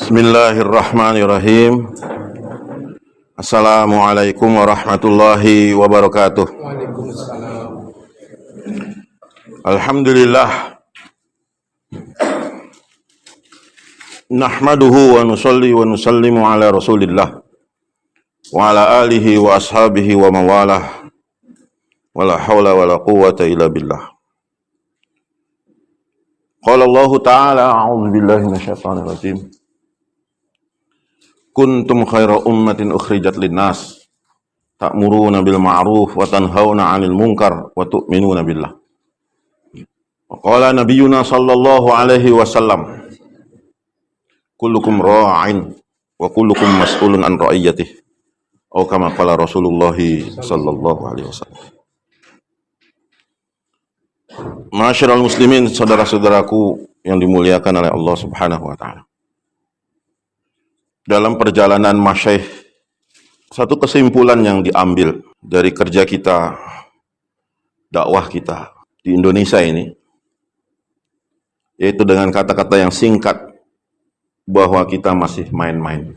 Bismillahirrahmanirrahim. Assalamualaikum warahmatullahi wabarakatuh. Waalaikumsalam. Alhamdulillah. Nahmaduhu wa nusalli wa nusallimu ala Rasulillah wa ala alihi wa ashabihi wa mawalah. Wala hawla wala quwwata illa billah. Qala Allah Ta'ala, a'udzu billahi minasyaitonir rajim. Kuntum khaira ummatin ukhrijat linnas ta'muruna bil ma'ruf wa tanhauna 'anil munkar wa tu'minuna billah. Wa qala nabiyyuna sallallahu alaihi wasallam, kullukum ra'in wa kullukum mas'ulun an ra'iyatihi. Atau kama qala Rasulullah sallallahu alaihi wasallam. Masyarul muslimin, saudara-saudaraku yang dimuliakan oleh Allah Subhanahu wa taala. Dalam perjalanan masyaikh, satu kesimpulan yang diambil dari kerja kita, dakwah kita di Indonesia ini, yaitu dengan kata-kata yang singkat, bahwa kita masih main-main.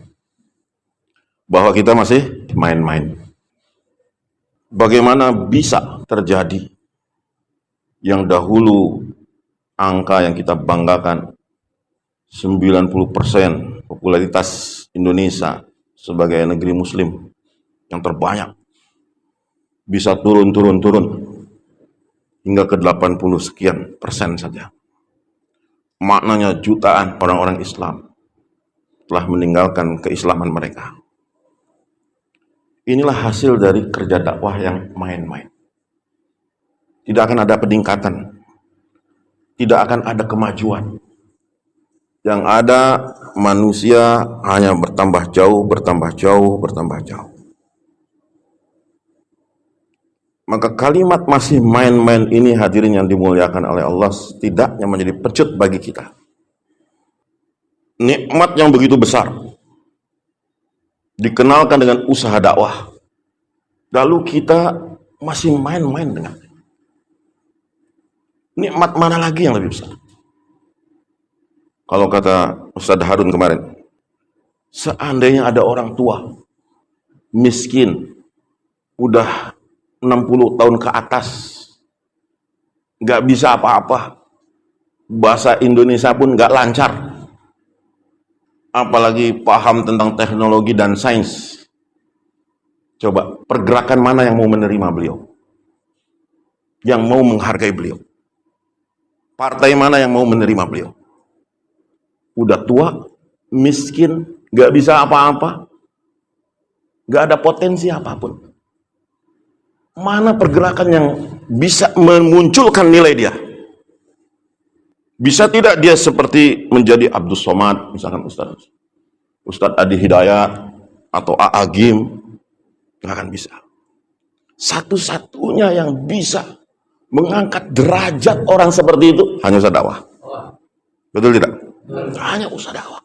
Bahwa kita masih main-main. Bagaimana bisa terjadi yang dahulu angka yang kita banggakan 90% popularitas Indonesia sebagai negeri muslim yang terbanyak bisa turun hingga ke 80 sekian persen saja. Maknanya jutaan orang-orang Islam telah meninggalkan keislaman mereka. Inilah hasil dari kerja dakwah yang main-main. Tidak akan ada peningkatan, tidak akan ada kemajuan. Yang ada manusia hanya bertambah jauh. Maka kalimat masih main-main ini, hadirin yang dimuliakan oleh Allah, setidaknya menjadi pecut bagi kita. Nikmat yang begitu besar dikenalkan dengan usaha dakwah, lalu kita masih main-main dengan nikmat mana lagi yang lebih besar? Kalau kata Ustadz Harun kemarin, seandainya ada orang tua miskin udah 60 tahun ke atas, gak bisa apa-apa, bahasa Indonesia pun gak lancar, apalagi paham tentang teknologi dan sains, coba pergerakan mana yang mau menerima beliau, yang mau menghargai beliau? Partai mana yang mau menerima beliau? Udah tua, miskin, gak bisa apa-apa, gak ada potensi apapun. Mana pergerakan yang bisa memunculkan nilai dia? Bisa tidak dia seperti menjadi Abdul Somad, misalkan Ustadz Adi Hidayat atau A.A. Gim? Gak akan bisa. Satu-satunya yang bisa mengangkat derajat orang seperti itu hanya usaha dakwah. Betul tidak? Hanya usaha dakwah.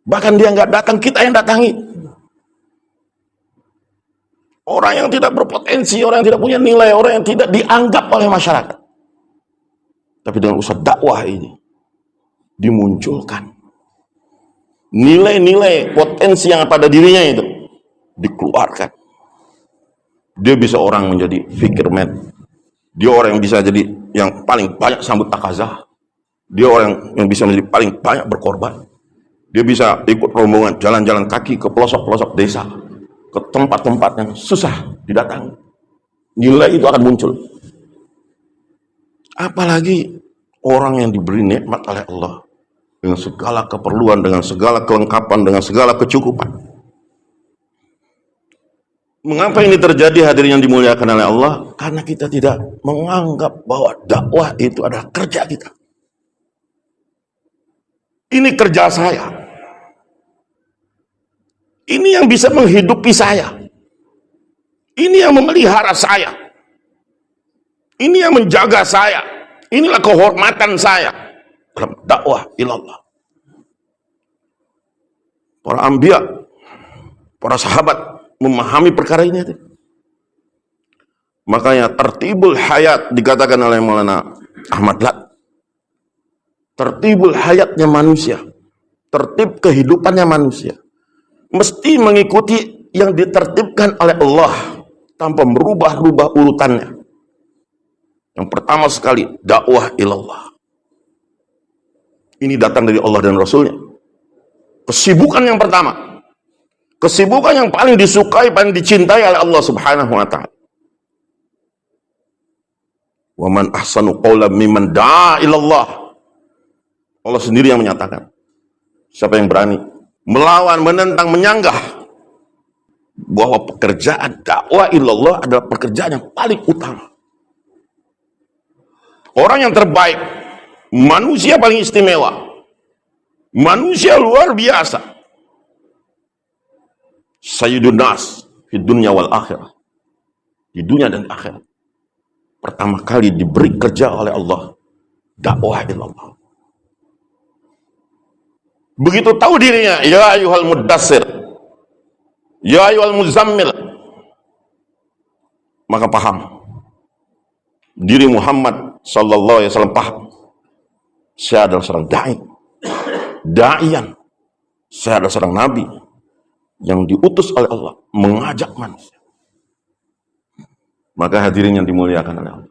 Bahkan dia nggak datang, kita yang datangi. Orang yang tidak berpotensi, orang yang tidak punya nilai, orang yang tidak dianggap oleh masyarakat. Tapi dengan usaha dakwah ini dimunculkan nilai-nilai potensi yang pada dirinya itu dikeluarkan. Dia bisa orang menjadi fikirman. Dia orang yang bisa jadi yang paling banyak sambut takazah. Dia orang yang bisa menjadi paling banyak berkorban. Dia bisa ikut rombongan jalan-jalan kaki ke pelosok-pelosok desa, ke tempat-tempat yang susah didatangi. Nilai itu akan muncul. Apalagi orang yang diberi nikmat oleh Allah dengan segala keperluan, dengan segala kelengkapan, dengan segala kecukupan. Mengapa ini terjadi, hadirin yang dimuliakan oleh Allah? Karena kita tidak menganggap bahwa dakwah itu adalah kerja kita. Ini kerja saya. Ini yang bisa menghidupi saya. Ini yang memelihara saya. Ini yang menjaga saya. Inilah kehormatan saya dalam dakwah ilallah. Para anbiya, para sahabat memahami perkara ini. Makanya tertibul hayat dikatakan oleh Maulana Ahmad Lat. tertibul hayatnya manusia, tertib kehidupannya manusia, mesti mengikuti yang ditertibkan oleh Allah tanpa merubah-rubah urutannya. Yang pertama sekali, dakwah ilallah. Ini datang dari Allah dan Rasulnya. Kesibukan yang pertama, kesibukan yang paling disukai, paling dicintai oleh Allah Subhanahu wa ta'ala. Wa man ahsanu qawlan mimman da'a ilallah. Allah sendiri yang menyatakan, siapa yang berani melawan, menentang, menyanggah bahwa pekerjaan dakwah ilallah adalah pekerjaan yang paling utama. Orang yang terbaik, manusia paling istimewa, manusia luar biasa, sayyidun nas di dunia wal akhirah, di dunia dan akhirat, pertama kali diberi kerja oleh Allah, dakwah ilallah. Begitu tahu dirinya, ya ayyuhal muddassir, ya ayyuhal muzammil, maka paham diri Muhammad sallallahu alaihi wasallam, paham saya adalah seorang da'iyan, saya adalah seorang nabi yang diutus oleh Allah mengajak manusia. Maka hadirin yang dimuliakan oleh Allah,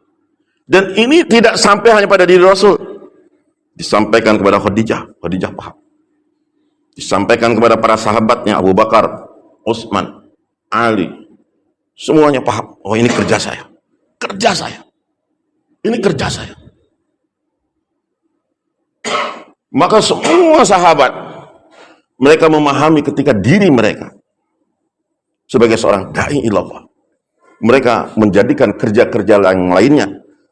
dan ini tidak sampai hanya pada diri Rasul, disampaikan kepada Khadijah paham, disampaikan kepada para sahabatnya Abu Bakar, Utsman, Ali, semuanya paham. Oh, ini kerja saya, ini kerja saya. Maka semua sahabat, mereka memahami ketika diri mereka sebagai seorang da'i ilallah, mereka menjadikan kerja-kerja yang lainnya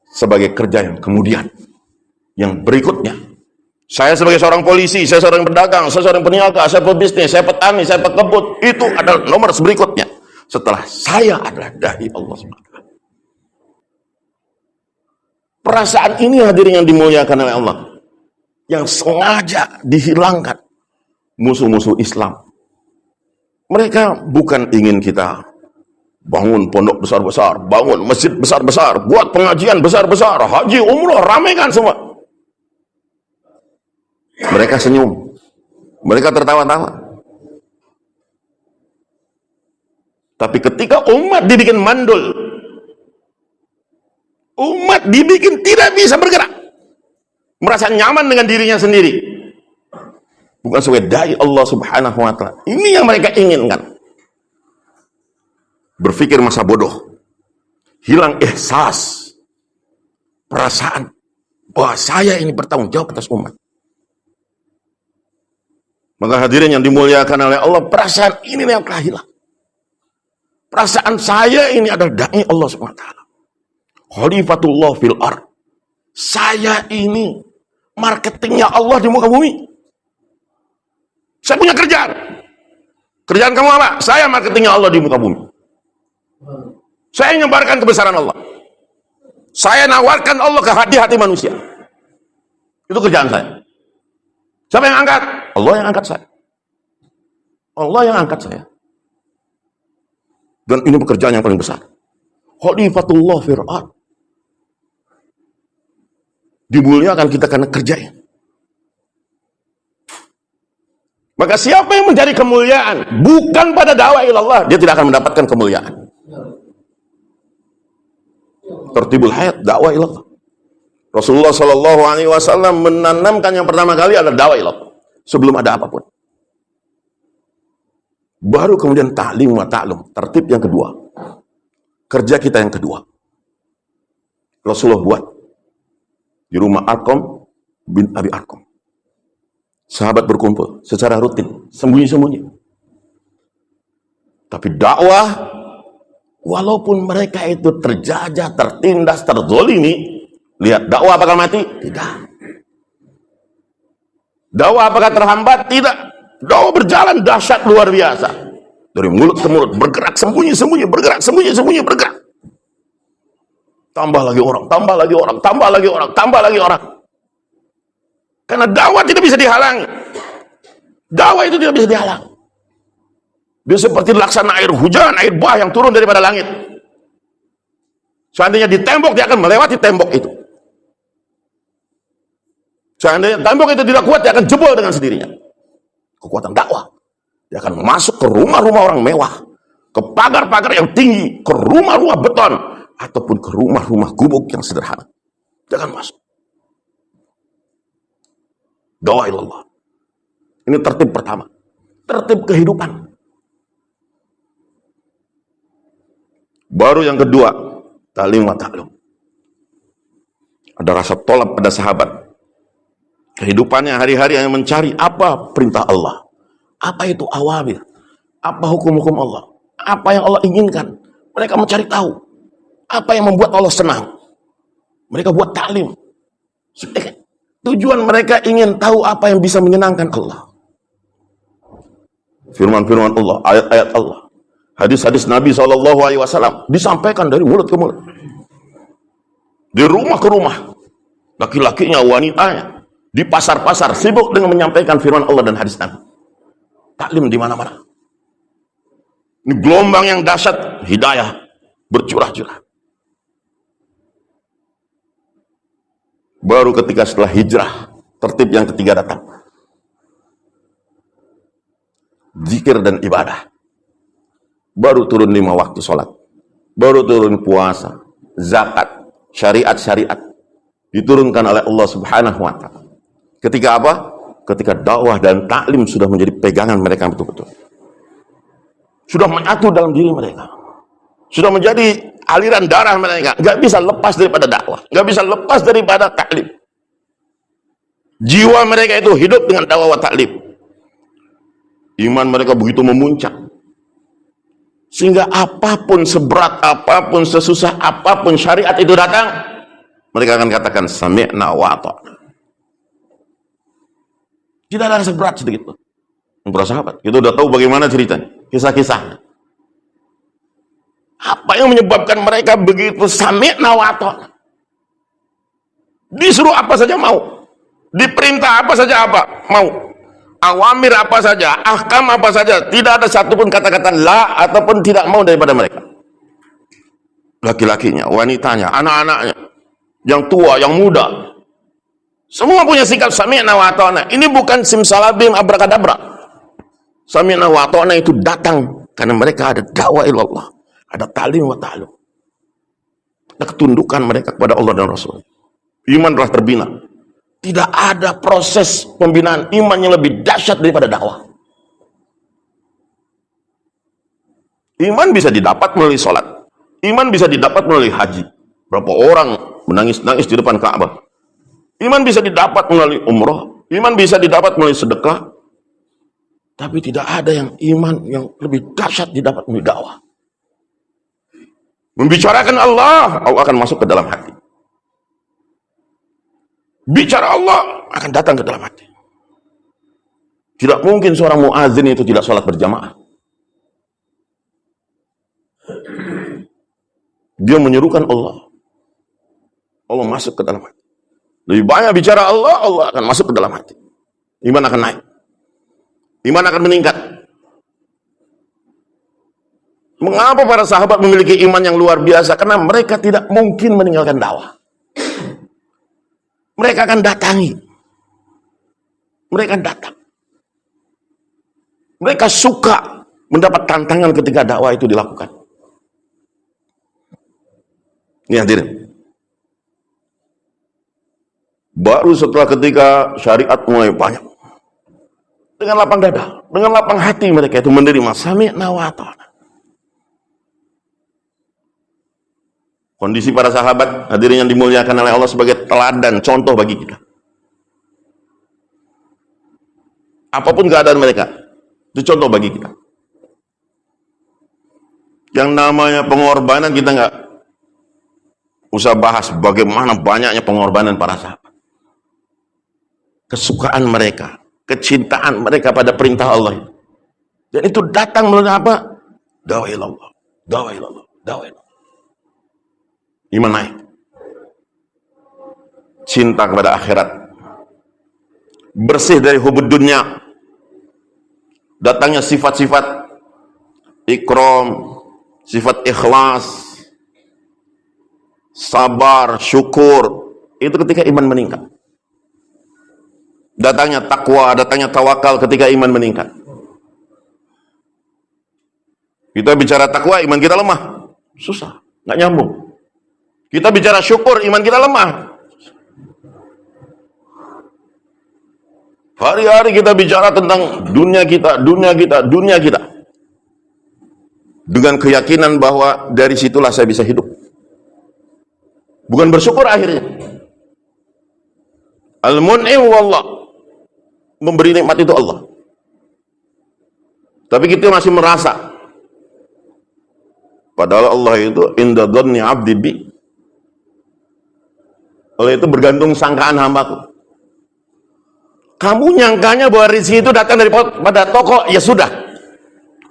sebagai kerja yang kemudian, yang berikutnya. Saya sebagai seorang polisi, saya seorang pedagang, saya seorang peniaga, saya pebisnis, saya petani, saya pekebut, itu adalah nomor berikutnya setelah saya adalah da'i Allah SWT. Perasaan ini hadirin yang dimuliakan oleh Allah, yang sengaja dihilangkan musuh-musuh Islam. Mereka bukan ingin kita bangun pondok besar-besar, bangun masjid besar-besar, buat pengajian besar-besar, haji, umroh, ramaikan semua. Mereka senyum, mereka tertawa-tawa. Tapi ketika umat dibikin mandul, umat dibikin tidak bisa bergerak, merasa nyaman dengan dirinya sendiri, bukan sebagai dai Allah Subhanahu wa ta'ala, ini yang mereka inginkan. Berpikir masa bodoh, hilang ihsas, perasaan bahwa saya ini bertanggung jawab atas umat. Maka hadirin yang dimuliakan oleh Allah, perasaan ini yang telah hilang. Perasaan saya ini adalah da'i Allah SWT, Khalifatullah fil ard. Saya ini marketingnya Allah di muka bumi. Saya punya kerjaan. Kerjaan kamu apa? Saya marketingnya Allah di muka bumi. Saya menyebarkan kebesaran Allah. Saya nawarkan Allah ke hati-hati manusia. Itu kerjaan saya. Siapa yang angkat? Allah yang angkat saya. Allah yang angkat saya. Dan ini pekerjaan yang paling besar. Khalifatullah fil ard. Dimuliakan kita karena kerjanya. Maka siapa yang mencari kemuliaan bukan pada dakwah ilallah, dia tidak akan mendapatkan kemuliaan. Tertibul hayat dakwah ilallah. Rasulullah Shallallahu Alaihi Wasallam menanamkan yang pertama kali adalah dakwah ilallah sebelum ada apapun. Baru kemudian ta'lim wa ta'lum, tertib yang kedua, kerja kita yang kedua. Rasulullah buat di rumah Arqam bin Abi Arqam. Sahabat berkumpul secara rutin, sembunyi-sembunyi. Tapi dakwah, walaupun mereka itu terjajah, tertindas, terzolimi, lihat, dakwah apakah mati? Tidak. Dakwah apakah terhambat? Tidak. Dakwah berjalan dahsyat luar biasa. Dari mulut ke mulut, bergerak sembunyi-sembunyi, bergerak sembunyi-sembunyi, bergerak. Tambah lagi orang, tambah lagi orang, tambah lagi orang, tambah lagi orang. Karena dakwah tidak bisa dihalangi. Dakwah itu tidak bisa dihalangi. Dia seperti laksana air hujan, air bah yang turun daripada langit. Seandainya di tembok, dia akan melewati tembok itu. Seandainya tembok itu tidak kuat, dia akan jebol dengan sendirinya. Kekuatan dakwah. Dia akan masuk ke rumah-rumah orang mewah, ke pagar-pagar yang tinggi, ke rumah-rumah beton, ataupun ke rumah-rumah gubuk yang sederhana. Dia akan masuk. Dakwah ilallah. Ini tertib pertama. Tertib kehidupan. Baru yang kedua, ta'lim wa ta'lum. Ada rasa tolak pada sahabat. Kehidupannya hari-hari yang mencari apa perintah Allah. Apa itu awamir. Apa hukum-hukum Allah. Apa yang Allah inginkan. Mereka mencari tahu. Apa yang membuat Allah senang. Mereka buat ta'lim. Tujuan mereka ingin tahu apa yang bisa menyenangkan Allah. Firman-firman Allah, ayat-ayat Allah. Hadis-hadis Nabi SAW disampaikan dari mulut ke mulut. Di rumah ke rumah. Laki-lakinya, wanitanya. Di pasar-pasar sibuk dengan menyampaikan firman Allah dan hadis Nabi. Taklim di mana-mana. Ini gelombang yang dahsyat, hidayah bercurah-curah. Baru ketika setelah hijrah, tertib yang ketiga datang. Zikir dan ibadah. Baru turun 5 waktu sholat. Baru turun puasa, zakat, syariat-syariat. Diturunkan oleh Allah Subhanahu wa ta'ala. Ketika apa? Ketika dakwah dan taklim sudah menjadi pegangan mereka betul-betul. Sudah menyatu dalam diri mereka. Sudah menjadi aliran darah mereka. Gak bisa lepas daripada dakwah. Gak bisa lepas daripada taklim. Jiwa mereka itu hidup dengan dakwah wa taklim. Iman mereka begitu memuncak. Sehingga apapun seberat, apapun sesusah, apapun syariat itu datang, mereka akan katakan sami'na wa ata'na. Tidak ada rasa berat sedikit pun. Para sahabat, kita udah tahu bagaimana ceritanya, kisah-kisahnya. Apa yang menyebabkan mereka begitu sami'na wa ata'na? Disuruh apa saja mau. Diperintah apa saja mau. Awamir apa saja, ahkam apa saja. Tidak ada satupun kata-kata la ataupun tidak mau daripada mereka. Laki-lakinya, wanitanya, anak-anaknya, yang tua, yang muda. Semua punya sikap sami'na wa ata'na. Ini bukan simsalabim abrakadabra. Sami'na wa ata'na itu datang karena mereka ada dakwah ilallah, ada ta'lim wa ta'lum. Ada ketundukan mereka kepada Allah dan Rasul. Iman telah terbina. Tidak ada proses pembinaan iman yang lebih dahsyat daripada dakwah. Iman bisa didapat melalui sholat. Iman bisa didapat melalui haji. Berapa orang menangis-nangis di depan Ka'bah. Iman bisa didapat melalui umroh. Iman bisa didapat melalui sedekah. Tapi tidak ada yang iman yang lebih dahsyat didapat melalui dakwah. Membicarakan Allah, Allah akan masuk ke dalam hati. Bicara Allah akan datang ke dalam hati. Tidak mungkin seorang muadzin itu tidak sholat berjamaah. Dia menyerukan Allah. Allah masuk ke dalam hati. Lebih banyak bicara Allah, Allah akan masuk ke dalam hati. Iman akan naik. Iman akan meningkat. Mengapa para sahabat memiliki iman yang luar biasa? Karena mereka tidak mungkin meninggalkan dakwah. Mereka akan datangi. Mereka datang. Mereka suka mendapat tantangan ketika dakwah itu dilakukan. Ini hadirin. Baru setelah ketika syariat mulai banyak. Dengan lapang dada, dengan lapang hati mereka itu menerima sami'na wa ata'na. Kondisi para sahabat, hadirin yang dimuliakan oleh Allah sebagai teladan, contoh bagi kita. Apapun keadaan mereka, itu contoh bagi kita. Yang namanya pengorbanan kita nggak usah bahas bagaimana banyaknya pengorbanan para sahabat. Kesukaan mereka, kecintaan mereka pada perintah Allah. Dan itu datang melalui apa? Dakwah ilallah, dakwah ilallah, dakwah ilallah. Iman naik. Cinta kepada akhirat. Bersih dari hubud dunia. Datangnya sifat-sifat ikram, sifat ikhlas, sabar, syukur. Itu ketika iman meningkat. datangnya takwa, datangnya tawakal ketika iman meningkat. Kita bicara takwa, iman kita lemah, susah, nggak nyambung. Kita bicara syukur, iman kita lemah. Hari-hari kita bicara tentang dunia kita, dunia kita, dunia kita. Dengan keyakinan bahwa dari situlah saya bisa hidup. Bukan bersyukur akhirnya. Al-mun'im wallah. Memberi nikmat itu Allah. Tapi kita masih merasa. Padahal Allah itu inda dhanni 'abdi bi. Allah itu bergantung sangkaan hambaku. Kamu nyangkanya bahwa rezeki itu datang daripada toko, ya sudah.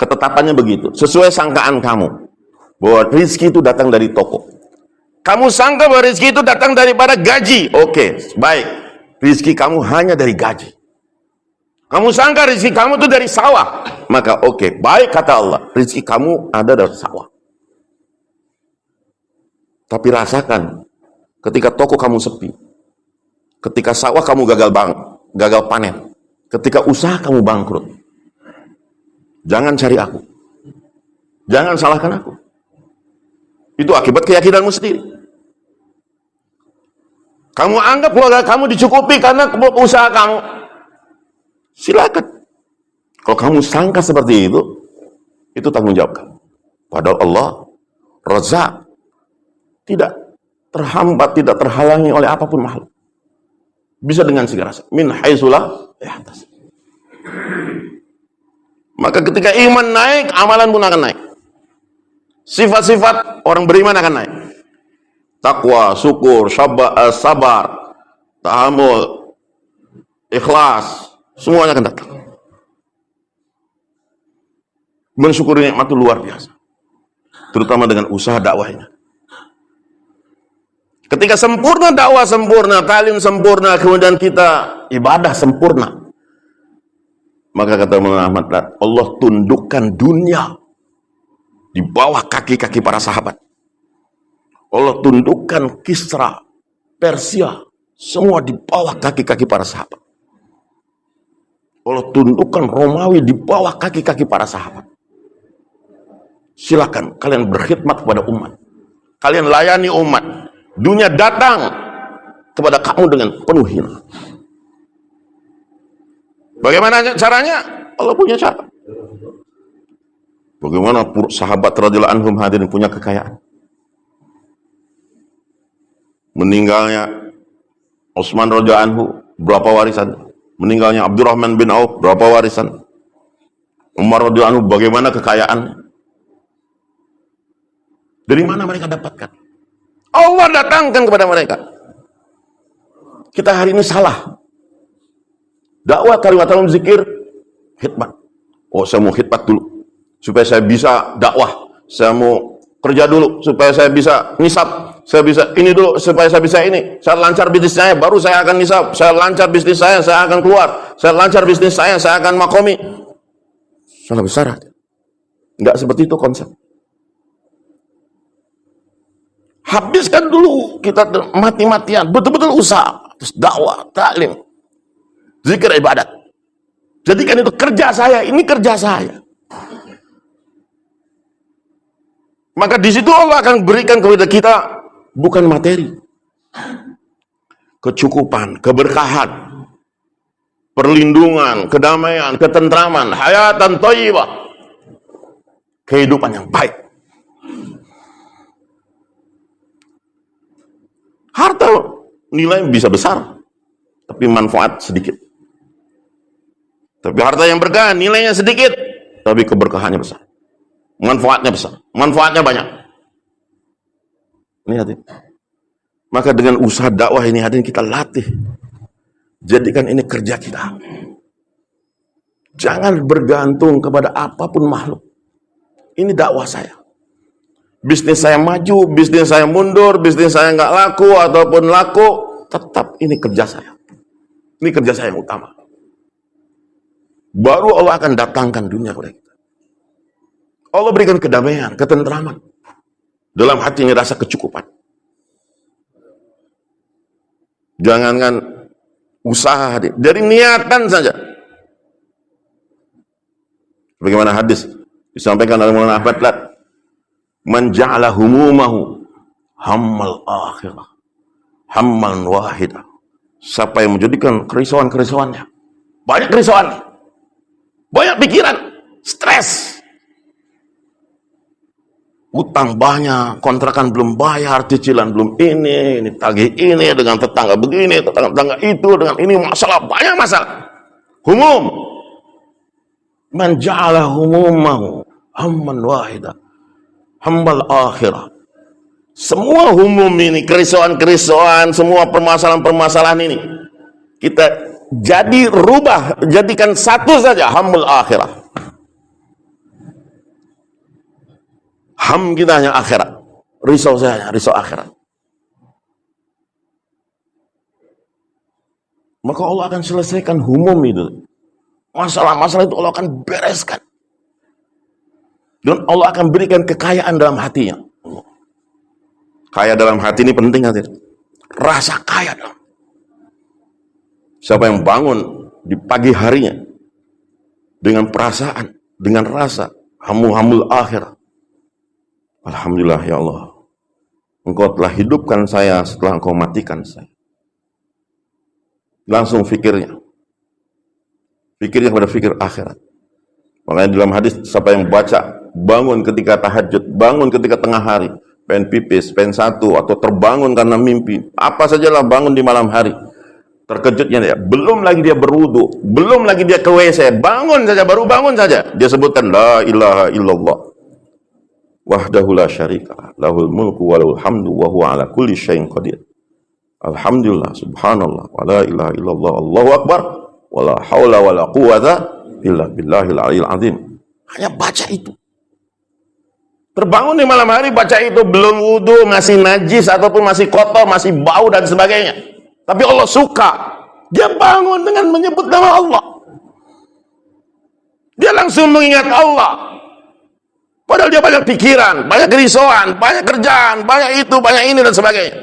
Ketetapannya begitu. Sesuai sangkaan kamu. Bahwa rezeki itu datang dari toko. Kamu sangka bahwa rezeki itu datang daripada gaji. Oke, baik. Rezeki kamu hanya dari gaji. Kamu sangka rezeki kamu itu dari sawah. Maka oke, baik kata Allah. Rezeki kamu ada dari sawah. Tapi rasakan, ketika toko kamu sepi. Ketika sawah kamu gagal panen, ketika usaha kamu bangkrut, jangan cari aku, jangan salahkan aku. Itu akibat keyakinanmu sendiri. Kamu anggap keluarga kamu dicukupi karena usaha kamu, silakan. Kalau kamu sangka seperti itu tanggung jawab kamu. Padahal Allah Razzaq, tidak terhambat, tidak terhalangi oleh apapun makhluk. Bisa dengan segala rasa. Min haitsulah yahtas. Maka ketika iman naik, amalan pun akan naik. Sifat-sifat orang beriman akan naik. Takwa, syukur, sabar, tahammul, ikhlas, semuanya akan datang. Mensyukuri nikmat itu luar biasa. Terutama dengan usaha dakwahnya. Ketika sempurna dakwah sempurna, talim sempurna, kemudian kita ibadah sempurna. Maka kata Muhammad, Allah tundukkan dunia di bawah kaki-kaki para sahabat. Allah tundukkan Kisra, Persia, semua di bawah kaki-kaki para sahabat. Allah tundukkan Romawi di bawah kaki-kaki para sahabat. Silakan kalian berkhidmat kepada umat. Kalian layani umat. Dunia datang kepada kamu dengan penuh hina. Bagaimana caranya? Allah punya cara. Bagaimana sahabat radhiyallahu anhum hadirin punya kekayaan. Meninggalnya Utsman radhiyallahu anhu, berapa warisan? Meninggalnya Abdurrahman bin Auf, berapa warisan? Umar radhiyallahu anhu, bagaimana kekayaan? Dari mana mereka dapatkan? Allah datangkan kepada mereka. Kita hari ini salah. Dakwah kalimat dalam zikir, khidmat. Oh, saya mau khidmat dulu supaya saya bisa dakwah. Saya mau kerja dulu supaya saya bisa nisab. Saya bisa ini dulu supaya saya bisa ini. Saya lancar bisnis saya, baru saya akan nisab. Saya lancar bisnis saya akan keluar. Saya lancar bisnis saya akan makomi. Salah besar. Enggak seperti itu konsep. Habiskan dulu kita mati-matian, betul-betul usaha, terus dakwah, taklim, zikir, ibadat. Jadikan itu kerja saya, ini kerja saya. Maka di situ Allah akan berikan kepada kita bukan materi, kecukupan, keberkahan, perlindungan, kedamaian, ketentraman, hayatan thayyibah, kehidupan yang baik. Harta nilai bisa besar, tapi manfaat sedikit. Tapi harta yang berkah nilainya sedikit, tapi keberkahannya besar. Manfaatnya besar, manfaatnya banyak. Ini hati. Maka dengan usaha dakwah ini hadirin kita latih. Jadikan ini kerja kita. Jangan bergantung kepada apapun makhluk. Ini dakwah saya. Bisnis saya maju, bisnis saya mundur, bisnis saya nggak laku ataupun laku, tetap ini kerja saya. Ini kerja saya yang utama. Baru Allah akan datangkan dunia kepada kita. Allah berikan kedamaian, ketentraman. Dalam hati ini rasa kecukupan. Jangankan Usaha hadir. Dari niatan saja. Bagaimana hadis disampaikan oleh Maulana Ahmad Lat, man ja'ala humumahu hammal akhirah hamman wahidah. Siapa yang menjadikan kerisauan-kerisauannya, banyak kerisauan, banyak pikiran, stres, utang banyak, kontrakan belum bayar, cicilan belum ini tagih ini, dengan tetangga begini, tetangga itu, dengan ini masalah, banyak masalah. Humum. Man ja'ala humumahu hamman wahidah hammal akhirah. Semua humum ini, kerisauan-kerisauan, semua permasalahan-permasalahan ini kita jadikan satu saja, hamul akhirah. Ham kita hanya akhirat, risau saja, risau akhirat. Maka Allah akan selesaikan humum itu. Masalah-masalah itu Allah akan bereskan. Dan Allah akan berikan kekayaan dalam hatinya. Kaya dalam hati ini penting hati. Rasa kaya dalam. Siapa yang bangun di pagi harinya dengan perasaan, dengan rasa hamul akhirat. Alhamdulillah ya Allah, Engkau telah hidupkan saya setelah Engkau matikan saya. Langsung fikirnya kepada fikir akhirat. Makanya dalam hadis, siapa yang baca, bangun ketika tahajud, bangun ketika tengah hari, pengen pipis, pengen satu, atau terbangun karena mimpi, apa sajalah bangun di malam hari, terkejutnya dia, belum lagi dia berwudu, belum lagi dia ke WC, bangun saja, baru bangun saja, dia sebutkan la ilaha illallah wahdahu la syarika lahul mulku wa lahul hamdu wa huwa ala kulli syai'in qadir. Alhamdulillah, subhanallah, wa la ilaha illallah, Allahu akbar, wala haula wala quwata illa billahil aliyil azim. Hanya baca itu. Terbangun di malam hari baca itu, belum wudu, masih najis ataupun masih kotor, masih bau dan sebagainya. Tapi Allah suka. Dia bangun dengan menyebut nama Allah. Dia langsung mengingat Allah. Padahal dia banyak pikiran, banyak kerisauan, banyak kerjaan, banyak itu, banyak ini dan sebagainya.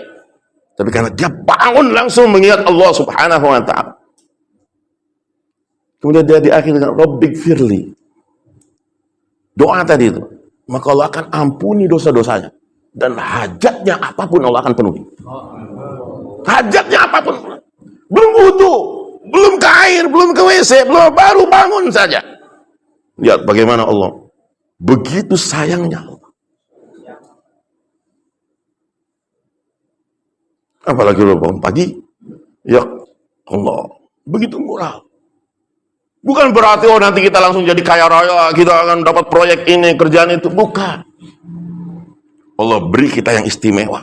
Tapi karena dia bangun langsung mengingat Allah Subhanahu wa ta'ala. Kemudian dia di akhir dengan Rabbik firli. Doa tadi itu. Maka Allah akan ampuni dosa-dosanya. Dan hajatnya apapun Allah akan penuhi. Hajatnya apapun. Belum wudu, belum ke air, belum ke WC, belum, baru bangun saja. Lihat bagaimana Allah. Begitu sayangnya Allah. Apalagi lo bangun pagi. Ya Allah. Begitu murah. Bukan berarti nanti kita langsung jadi kaya raya, kita akan dapat proyek ini, kerjaan itu. Bukan. Allah beri kita yang istimewa.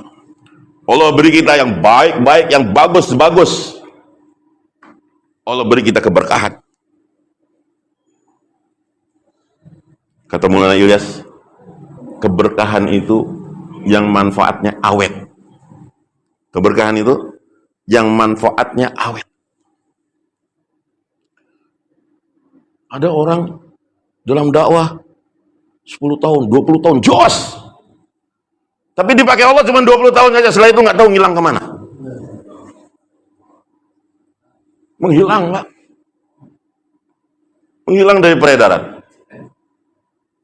Allah beri kita yang baik-baik, yang bagus-bagus. Allah beri kita keberkahan. Kata Maulana Ilyas, keberkahan itu yang manfaatnya awet. Keberkahan itu yang manfaatnya awet. Ada orang dalam dakwah 10 tahun, 20 tahun, jos. Tapi dipakai Allah cuma 20 tahun saja, setelah itu nggak tahu ngilang kemana. Menghilang, Pak. Menghilang dari peredaran.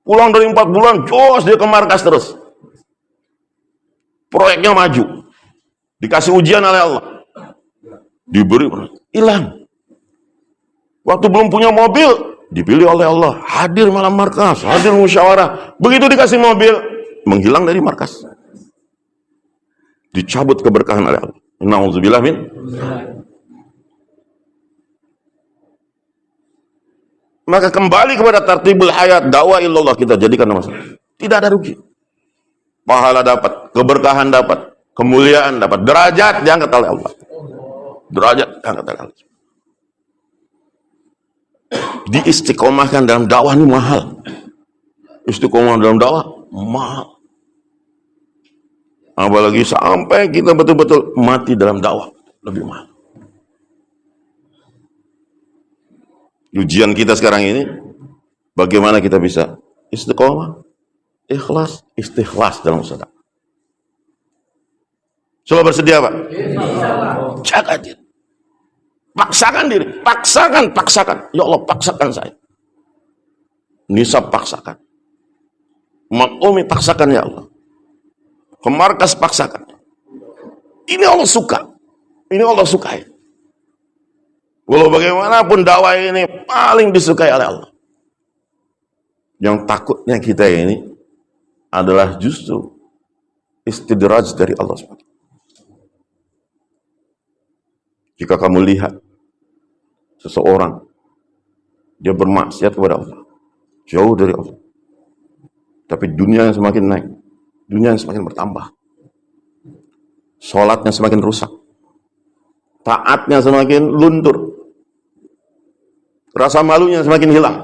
Pulang dari 4 bulan, jos dia ke markas terus. Proyeknya maju. Dikasih ujian oleh Allah. Diberi, hilang. Waktu belum punya mobil, dipilih oleh Allah, hadir malam markas, hadir musyawarah. Begitu dikasih mobil, menghilang dari markas. Dicabut keberkahan oleh Allah. Na'udzubillah min. Maka kembali kepada tartibul hayat, dakwah ilallah kita jadikan masalah. Tidak ada rugi. Pahala dapat, keberkahan dapat, kemuliaan dapat, derajat diangkat oleh Allah. Derajat diangkat oleh Allah. Diistiqomahkan dalam dakwah ini mahal. Istiqomah dalam dakwah mahal. Apalagi sampai kita betul-betul mati dalam dakwah, lebih mahal. Ujian kita sekarang ini, bagaimana kita bisa istiqomah, ikhlas, istikhlas dalam sedekah. Coba bersedia, Pak? Jaga dia. Paksakan diri, paksakan. Ya Allah, paksakan saya. Nisa paksakan. Umi paksakan ya Allah. Ke markas paksakan. Ini Allah suka. Ini Allah sukai. Walau bagaimanapun dakwah ini paling disukai oleh Allah. Yang takutnya kita ini adalah justru istidraj dari Allah SWT. Jika kamu lihat seseorang dia bermaksiat kepada Allah, jauh dari Allah, tapi dunia yang semakin naik, dunia yang semakin bertambah, sholatnya semakin rusak, taatnya semakin luntur, rasa malunya semakin hilang,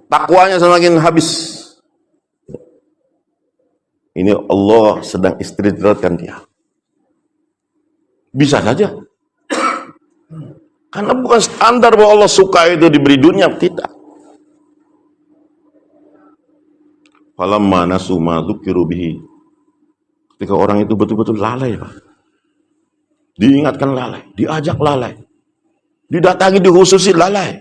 takwanya semakin habis. Ini Allah sedang istirahatkan dia. Bisa saja. Karena bukan standar bahwa Allah suka itu diberi dunia, tidak. Falamma nasu ma dzukiru bihi. Ketika orang itu betul-betul lalai, Pak. Diingatkan lalai, diajak lalai. Didatangi, dikhususi lalai.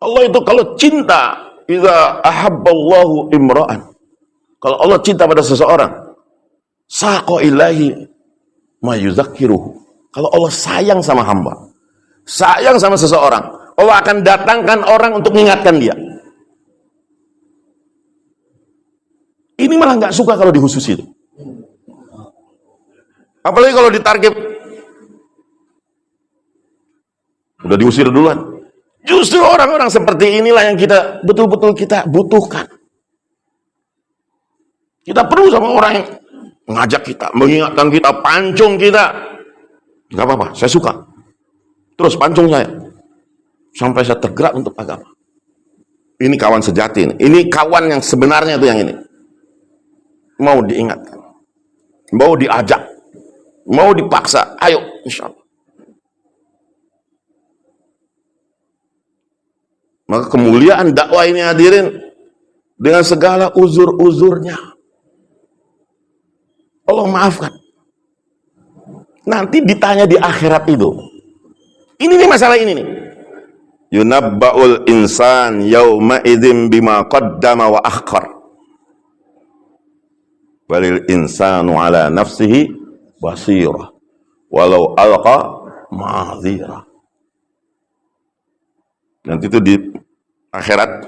Allah itu kalau cinta, idza ahabballahu imra'an. Kalau Allah cinta pada seseorang, saqa ilahi ma yuzakkiruhu. Kalau Allah sayang sama hamba, sayang sama seseorang, Allah akan datangkan orang untuk mengingatkan dia. Ini malah nggak suka kalau dikhususi. Apalagi kalau ditarget, udah diusir duluan. Justru orang-orang seperti inilah yang kita betul-betul kita butuhkan. Kita perlu sama orang yang mengajak kita, mengingatkan kita, pancung kita. Gak apa-apa, saya suka. Terus pancung saya. Sampai saya tergerak untuk agama. Ini kawan sejati ini. Ini kawan yang sebenarnya itu yang ini. Mau diingatkan. Mau diajak. Mau dipaksa. Ayo, insya Allah. Maka kemuliaan dakwah ini hadirin dengan segala uzur-uzurnya. Allah maafkan. Nanti ditanya di akhirat itu. Ini nih masalah ini nih. Yunabba'ul insan yauma idzin bima qaddama wa akhkhar. Walil insanu ala nafsihi basirah. Walau alqa ma'dzirah. Nanti itu di akhirat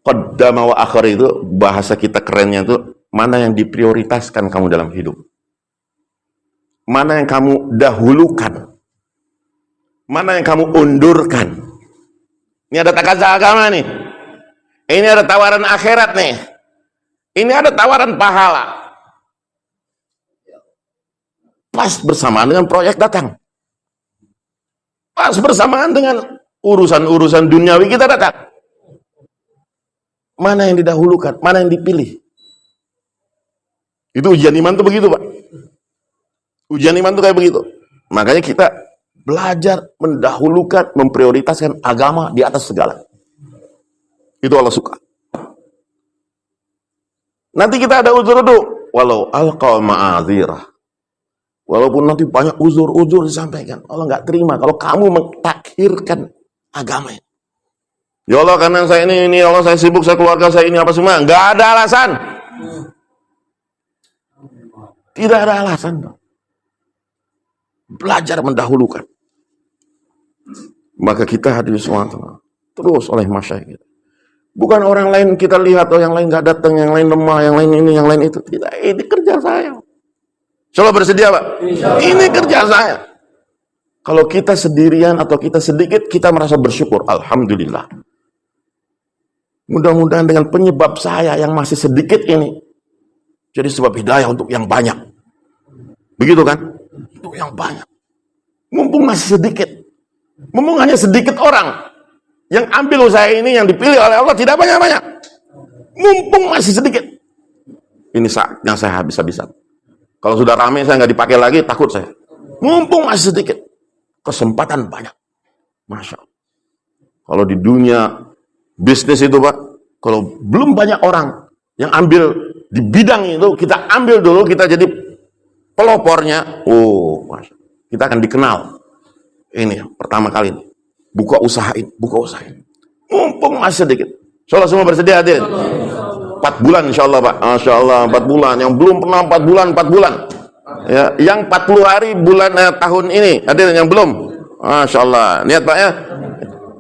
qaddama wa akhkhar itu bahasa kita kerennya itu mana yang diprioritaskan kamu dalam hidup. Mana yang kamu dahulukan? Mana yang kamu undurkan? Ini ada takaza agama nih. Ini ada tawaran akhirat nih. Ini ada tawaran pahala. Pas bersamaan dengan proyek datang. Pas bersamaan dengan urusan-urusan duniawi kita datang. Mana yang didahulukan? Mana yang dipilih? Itu ujian iman tuh begitu, Pak. Ujian iman itu kayak begitu. Makanya kita belajar mendahulukan, memprioritaskan agama di atas segala. Itu Allah suka. Nanti kita ada uzur-uzur. Walau alqa ma'adzirah. Walaupun nanti banyak uzur-uzur disampaikan. Allah nggak terima kalau kamu mentakhirkan agama ini. Ya Allah, karena saya ini Allah, saya sibuk, saya keluarga saya ini apa semua. Nggak ada alasan. Tidak ada alasan. Belajar mendahulukan. Maka kita hadir semua terus oleh masyayikh kita. Bukan orang lain kita lihat, oh yang lain nggak datang, yang lain lemah, yang lain ini, yang lain itu. Tidak, ini kerja saya. Coba bersedia, Pak? Ini kerja saya. Kalau kita sendirian atau kita sedikit, kita merasa bersyukur. Alhamdulillah. Mudah-mudahan dengan penyebab saya yang masih sedikit ini, jadi sebab hidayah untuk yang banyak. Begitu kan? Untuk yang banyak. Mumpung masih sedikit. Mumpung hanya sedikit orang yang ambil usaha ini, yang dipilih oleh Allah tidak banyak-banyak. Mumpung masih sedikit. Ini saatnya saya habis-habisan. Kalau sudah ramai saya nggak dipakai lagi, takut saya. Mumpung masih sedikit. Kesempatan banyak. Masya Allah. Kalau di dunia bisnis itu, Pak, kalau belum banyak orang yang ambil di bidang itu, kita ambil dulu, kita jadi pelopornya. Oh, Masya Allah. Kita akan dikenal. Ini pertama kali ini. Buka usahain. Mumpung masih sedikit. Insyaallah semua bersedia hadir. 4 bulan insyaallah Pak. Masyaallah 4 bulan. Yang belum pernah 4 bulan. Ya, yang 40 hari bulan tahun ini. Hadir yang belum? Masyaallah. Niat Pak ya.